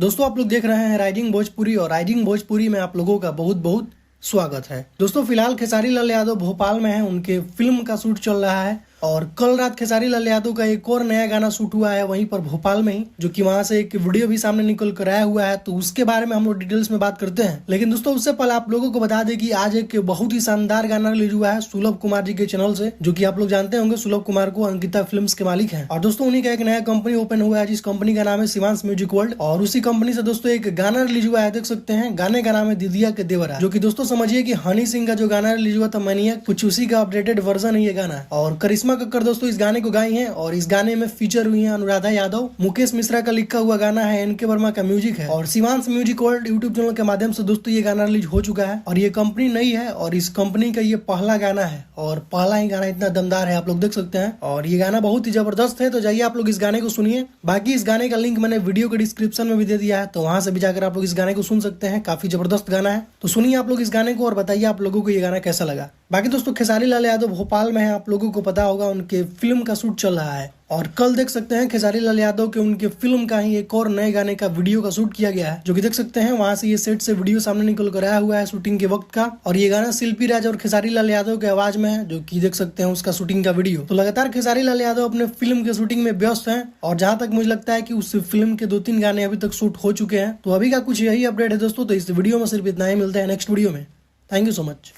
दोस्तों आप लोग देख रहे हैं राइजिंग भोजपुरी और राइजिंग भोजपुरी में आप लोगों का बहुत बहुत स्वागत है। दोस्तों फिलहाल खेसारी लाल यादव भोपाल में है, उनके फिल्म का शूट चल रहा है और कल रात खेसारी लाल यादव का एक और नया गाना शूट हुआ है वहीं पर भोपाल में ही, जो कि वहां से एक वीडियो भी सामने निकल कर आया हुआ है। तो उसके बारे में हम लोग डिटेल्स में बात करते हैं, लेकिन दोस्तों उससे पहले आप लोगों को बता दें कि आज एक बहुत ही शानदार गाना रिलीज हुआ है सुलभ कुमार जी के चैनल से, जो कि आप लोग जानते होंगे सुलभ कुमार को अंकिता फिल्म्स के मालिक हैं। और दोस्तों उन्हीं का एक नया कंपनी ओपन हुआ है जिस कंपनी का नाम है शिवांश म्यूजिक वर्ल्ड, और उसी कंपनी से दोस्तों एक गाना रिलीज हुआ है, देख सकते हैं। गाने का नाम है दीदिया के देवरा, जो कि दोस्तों समझिए कि हनी सिंह का जो गाना रिलीज हुआ था मैनिया, कुछ उसी का अपडेटेड वर्जन है ये गाना। और करिश्मा कक्कर दोस्तों इस गाने को गाई हैं और इस गाने में फीचर हुई है अनुराधा यादव। मुकेश मिश्रा का लिखा हुआ गाना है, एनके वर्मा का म्यूजिक है और Shivansh music world YouTube channel के माध्यम से दोस्तों ये गाना रिलीज हो चुका है। और ये कंपनी नई है और इस कंपनी का ये पहला गाना है और पहला ही गाना इतना दमदार है, आप लोग देख सकते हैं। और ये गाना बहुत ही जबरदस्त है, तो जाइए आप लोग इस गाने को सुनिए। बाकी इस गाने का लिंक मैंने वीडियो के डिस्क्रिप्शन में भी दे दिया है, तो वहां से भी जाकर आप लोग इस गाने को सुन सकते हैं। काफी जबरदस्त गाना है, तो सुनिए आप लोग इस गाने को और बताइए आप लोगों को ये गाना कैसा लगा। बाकी दोस्तों खेसारी लाल यादव भोपाल में है, आप लोगों को पता होगा उनके फिल्म का शूट चल रहा है और कल देख सकते हैं खेसारी लाल यादव के उनके फिल्म का ही एक और नए गाने का वीडियो का शूट किया गया है, जो कि देख सकते हैं वहां से ये सेट से वीडियो सामने निकल कर आया हुआ है शूटिंग के वक्त का। और ये गाना शिल्पी राज और खेसारी लाल यादव के आवाज में है, जो कि देख सकते हैं उसका शूटिंग का वीडियो। तो लगातार खेसारी लाल यादव अपने फिल्म के शूटिंग में व्यस्त हैं और जहां तक मुझे लगता है कि उस फिल्म के 2-3 गाने अभी तक शूट हो चुके हैं। तो अभी का कुछ यही अपडेट है दोस्तों, तो इस वीडियो में सिर्फ इतना ही। मिलते हैं नेक्स्ट वीडियो में। Thank you so much.